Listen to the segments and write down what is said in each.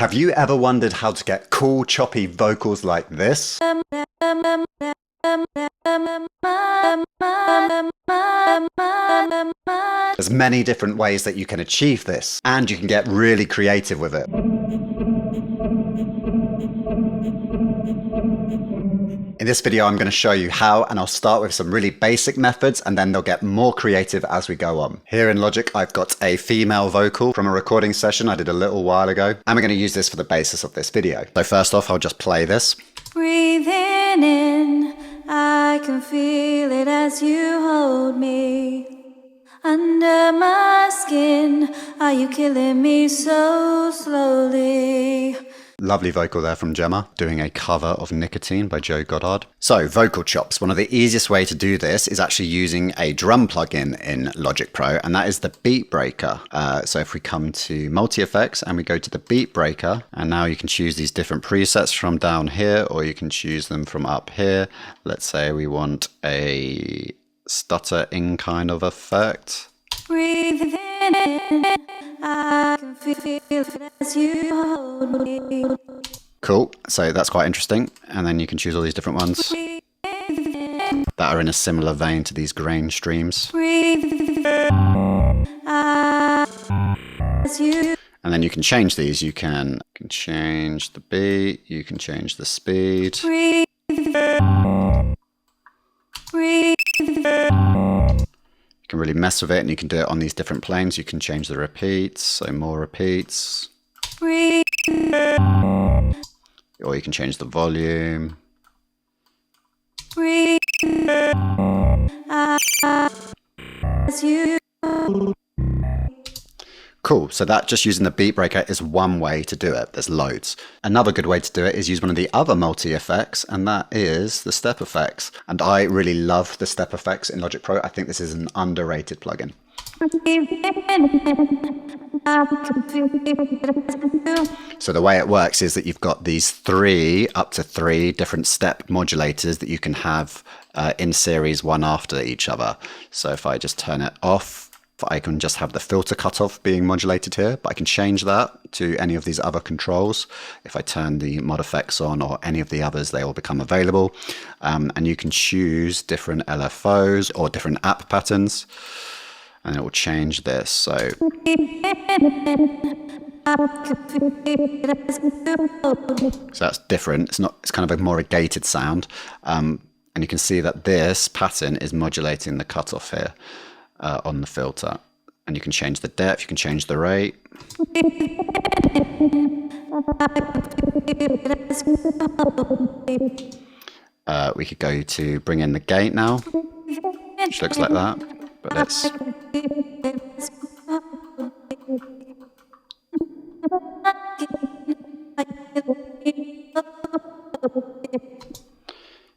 Have you ever wondered how to get cool, choppy vocals like this? There's many different ways that you can achieve this, and you can get really creative with it. In this video, I'm going to show you how, and I'll start with some really basic methods, and then they'll get more creative as we go on. Here in Logic, I've got a female vocal from a recording session I did a little while ago, and we're going to use this for the basis of this video. So first off, I'll just play this. Breathing in, I can feel it as you hold me. Under my skin, are you killing me so slowly? Lovely vocal there from Gemma, doing a cover of Nicotine by Joe Goddard. So, vocal chops. One of the easiest way to do this is actually using a drum plugin in Logic Pro, and that is the Beat Breaker. So if we come to multi-effects and we go to the Beat Breaker, and now you can choose these different presets from down here, or you can choose them from up here. Let's say we want a stutter-in kind of effect. Breathing in, I can feel it as you hold me. Cool, so that's quite interesting. And then you can choose all these different ones that are in a similar vein to these grain streams. And then you can change these. You can change the beat, you can change the speed. You can really mess with it, and you can do it on these different planes. You can change the repeats, so more repeats. Or you can change the volume. Cool, so that just using the Beat Breaker is one way to do it. There's loads. Another good way to do it is use one of the other multi-effects, and that is the step effects. And I really love the step effects in Logic Pro. I think this is an underrated plugin. So the way it works is that you've got these up to three different step modulators that you can have in series, one after each other. So if I just turn it off, I can just have the filter cutoff being modulated here, but I can change that to any of these other controls. If I turn the mod effects on or any of the others, they all become available. And you can choose different LFOs or different app patterns, and it will change this. So that's different. It's kind of a more gated sound. And you can see that this pattern is modulating the cutoff here. On the filter, and you can change the depth, you can change the rate. We could go to bring in the gate now, which looks like that, but let's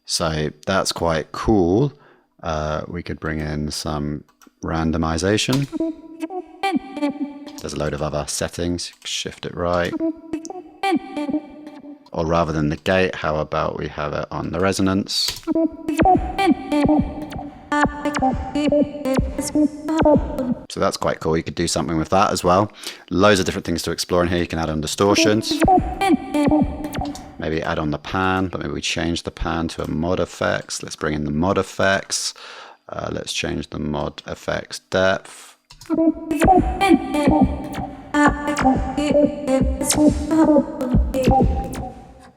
so that's quite cool. We could bring in some randomization. There's a load of other settings. Shift it right. Or rather than the gate, how about we have it on the resonance? So that's quite cool. You could do something with that as well. Loads of different things to explore in here. You can add on distortions. Maybe add on the pan, but maybe we change the pan to a mod effects. Let's bring in the mod effects. Let's change the mod effects depth.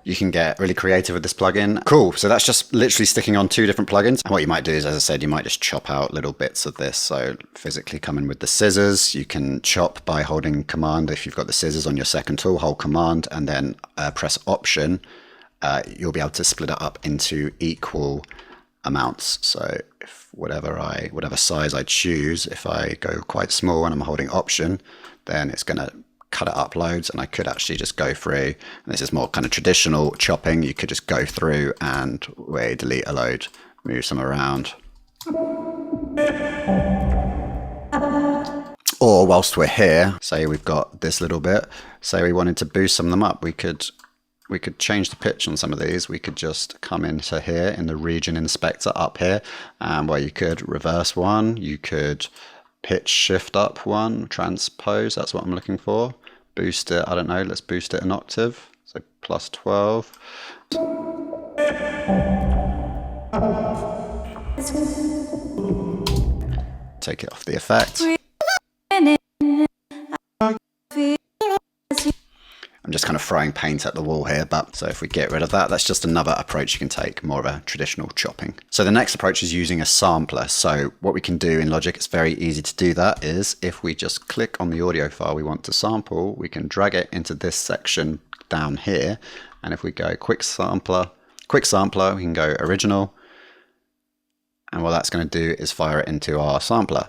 You can get really creative with this plugin. Cool, so that's just literally sticking on two different plugins. And what you might do is, as I said, you might just chop out little bits of this. So physically come in with the scissors. You can chop by holding Command. If you've got the scissors on your second tool, hold Command and then press Option. You'll be able to split it up into equal amounts. So if whatever size I choose, if I go quite small and I'm holding Option, then it's going to cut it up loads, and I could actually just go through, and this is more kind of traditional chopping, you could just go through and delete a load, move some around. Or whilst we're here, say we've got this little bit, say we wanted to boost some of them up, we could change the pitch on some of these. We could just come into here in the region inspector up here, where you could reverse one, you could pitch shift up one, transpose, that's what I'm looking for. boost it, I don't know, let's boost it an octave. So plus 12. Take it off the effect. I'm just kind of throwing paint at the wall here, but so if we get rid of that, that's just another approach you can take, more of a traditional chopping. So the next approach is using a sampler. So what we can do in Logic, it's very easy to do that, is if we just click on the audio file we want to sample, we can drag it into this section down here. And if we go quick sampler, we can go original. And what that's going to do is fire it into our sampler.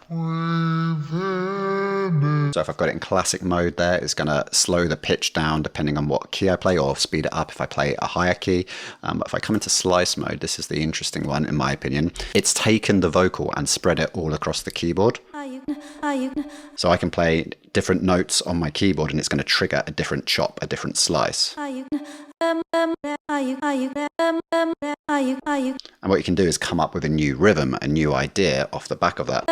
So if I've got it in classic mode there, it's going to slow the pitch down depending on what key I play, or speed it up if I play a higher key. But if I come into slice mode, this is the interesting one in my opinion. It's taken the vocal and spread it all across the keyboard. So I can play different notes on my keyboard and it's going to trigger a different chop, a different slice. And what you can do is come up with a new rhythm, a new idea off the back of that.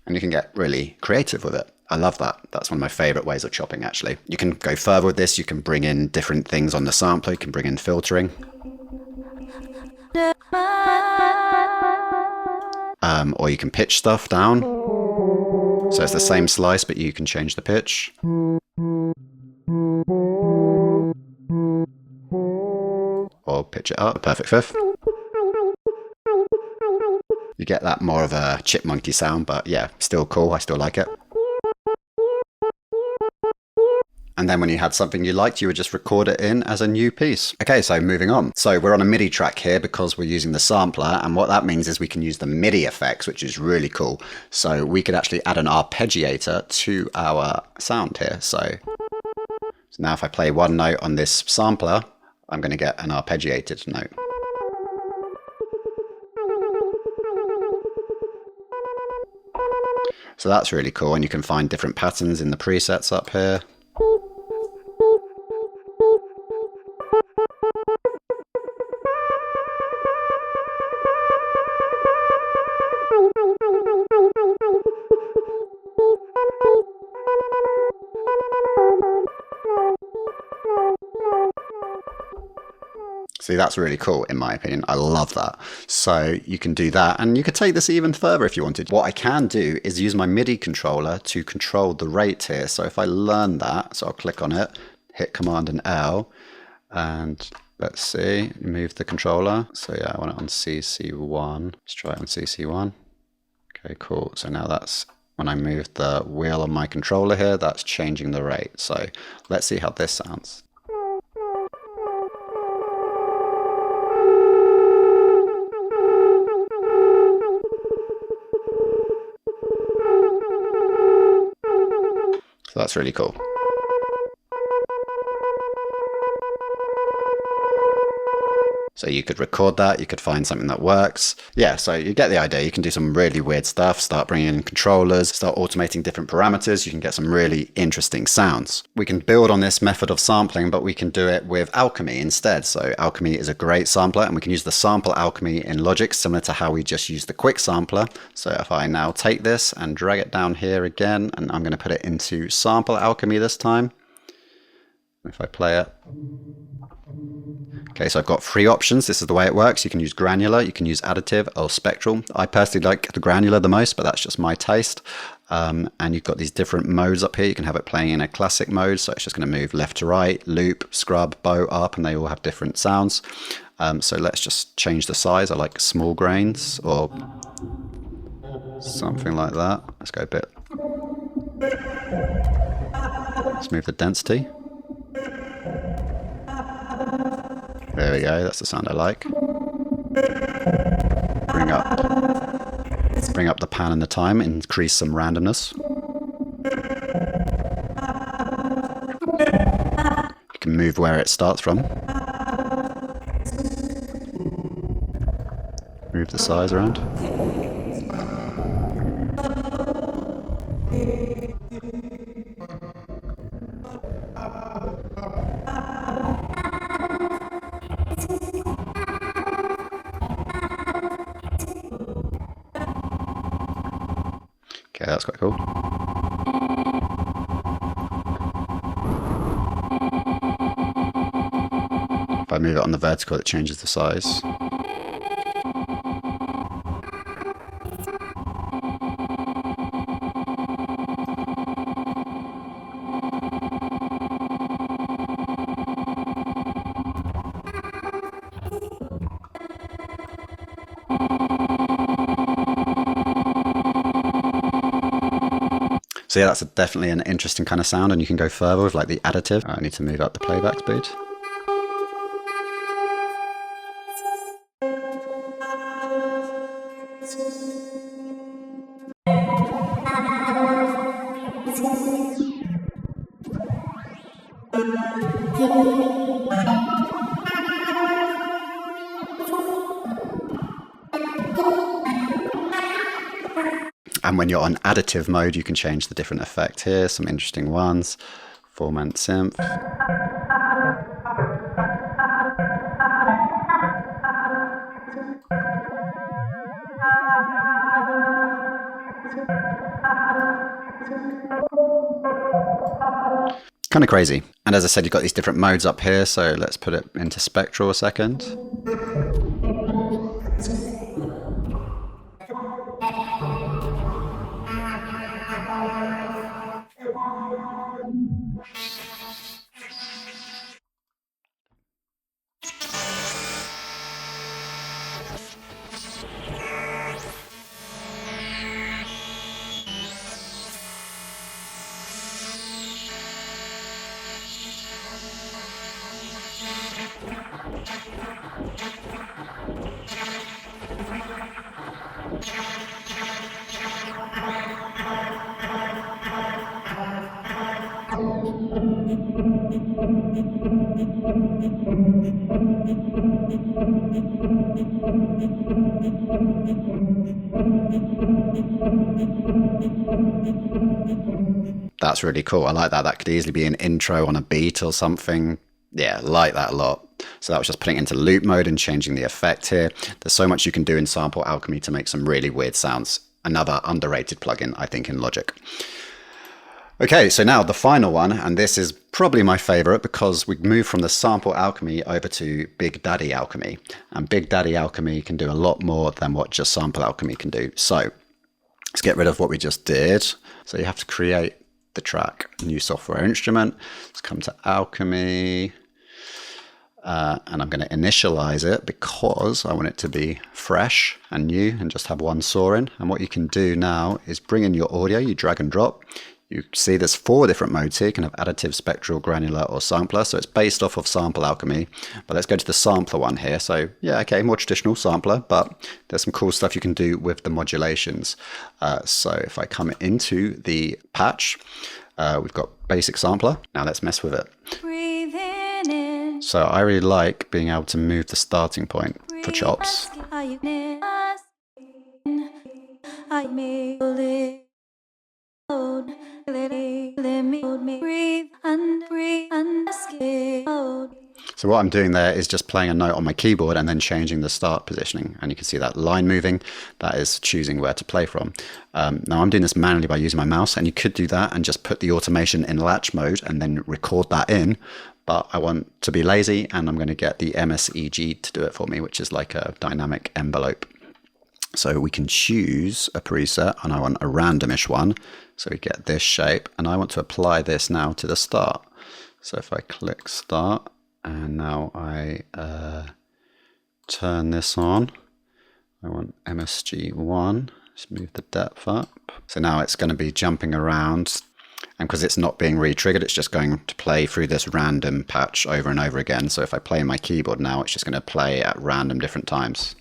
And you can get really creative with it. I love that. That's one of my favorite ways of chopping, actually. You can go further with this. You can bring in different things on the sampler. You can bring in filtering. Or you can pitch stuff down. So it's the same slice, but you can change the pitch. Or pitch it up, perfect fifth. You get that more of a chipmunky sound, but yeah, still cool, I still like it. And then when you had something you liked, you would just record it in as a new piece. Okay, so moving on. So we're on a MIDI track here because we're using the sampler, and what that means is we can use the MIDI effects, which is really cool. So we could actually add an arpeggiator to our sound here. So now if I play one note on this sampler, I'm going to get an arpeggiated note. So that's really cool, and you can find different patterns in the presets up here. See, that's really cool in my opinion. I love that. So you can do that, and you could take this even further if you wanted. What I can do is use my MIDI controller to control the rate here. So if I learn that, so I'll click on it, hit Command and L, and let's see, move the controller. So yeah, I want it on CC1. Let's try it on CC1. Okay, cool. So now that's, when I move the wheel on my controller here, that's changing the rate. So let's see how this sounds. So that's really cool. So you could record that, you could find something that works. Yeah, so you get the idea. You can do some really weird stuff, start bringing in controllers, start automating different parameters. You can get some really interesting sounds. We can build on this method of sampling, but we can do it with Alchemy instead. So Alchemy is a great sampler, and we can use the sample Alchemy in Logic, similar to how we just used the quick sampler. So if I now take this and drag it down here again, and I'm going to put it into sample Alchemy this time. If I play it. Okay, so I've got three options. This is the way it works. You can use granular, you can use additive, or spectral. I personally like the granular the most, but that's just my taste. And you've got these different modes up here. You can have it playing in a classic mode, so it's just going to move left to right, loop, scrub, bow, up, and they all have different sounds. So let's just change the size. I like small grains or something like that. Let's go a bit. Let's move the density. There we go, that's the sound I like. Bring up the pan and the time, increase some randomness. You can move where it starts from. Move the size around. Okay, that's quite cool. If I move it on the vertical, it changes the size. So yeah, that's definitely an interesting kind of sound, and you can go further with like the additive. I need to move up the playback speed. And when you're on additive mode, you can change the different effect here. Some interesting ones. 4-man synth. Kind of crazy. And as I said, you've got these different modes up here. So let's put it into spectral a second. That's really cool. I like that. That could easily be an intro on a beat or something. Yeah, like that a lot. So that was just putting it into loop mode and changing the effect here. There's so much you can do in Sample Alchemy to make some really weird sounds. Another underrated plugin, I think, in Logic. Okay, so now the final one, and this is probably my favorite because we moved from the Sample Alchemy over to Big Daddy Alchemy. And Big Daddy Alchemy can do a lot more than what just Sample Alchemy can do. So let's get rid of what we just did. So you have to create the track, new software instrument. Let's come to Alchemy. And I'm going to initialize it because I want it to be fresh and new and just have one saw in. And what you can do now is bring in your audio, you drag and drop. You see there's 4 different modes here. You can have additive, spectral, granular, or sampler. So it's based off of Sample Alchemy. But let's go to the sampler one here. So yeah, okay, more traditional sampler, but there's some cool stuff you can do with the modulations. So if I come into the patch, we've got basic sampler. Now let's mess with it. So I really like being able to move the starting point for chops. So what I'm doing there is just playing a note on my keyboard and then changing the start positioning. And you can see that line moving, that is choosing where to play from. Now I'm doing this manually by using my mouse, and you could do that and just put the automation in latch mode and then record that in. But I want to be lazy, and I'm going to get the MSEG to do it for me, which is like a dynamic envelope. So we can choose a preset, and I want a randomish one. So we get this shape, and I want to apply this now to the start. So if I click start, and now I turn this on, I want MSG1, just move the depth up. So now it's going to be jumping around, and because it's not being re-triggered, it's just going to play through this random patch over and over again. So if I play my keyboard now, it's just going to play at random different times.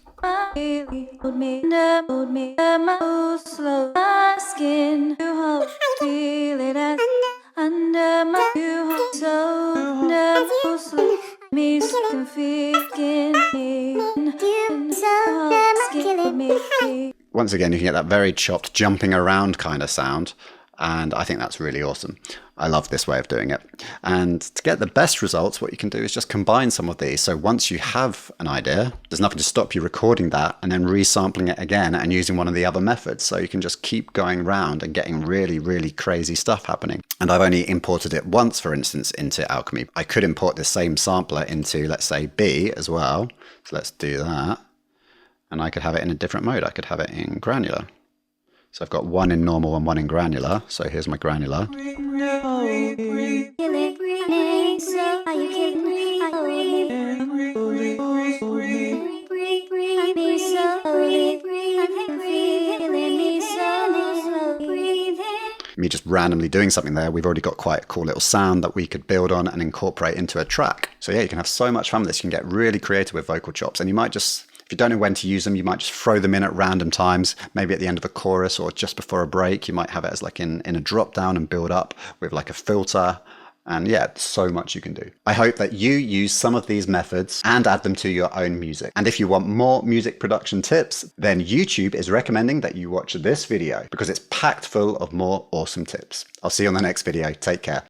Once again, you can get that very chopped, jumping around kind of sound. And I think that's really awesome. I love this way of doing it. And to get the best results, what you can do is just combine some of these. So once you have an idea, there's nothing to stop you recording that and then resampling it again and using one of the other methods. So you can just keep going round and getting really, really crazy stuff happening. And I've only imported it once, for instance, into Alchemy. I could import the same sampler into, let's say, B as well. So let's do that. And I could have it in a different mode. I could have it in granular. So I've got one in normal and one in granular. So here's my granular. Me just randomly doing something there, we've already got quite a cool little sound that we could build on and incorporate into a track. So yeah, you can have so much fun with this. You can get really creative with vocal chops, and you might just, if you don't know when to use them, you might just throw them in at random times, maybe at the end of a chorus or just before a break. You might have it as like in a drop down and build up with like a filter. And yeah, so much you can do. I hope that you use some of these methods and add them to your own music. And if you want more music production tips, then YouTube is recommending that you watch this video because it's packed full of more awesome tips. I'll see you on the next video. Take care.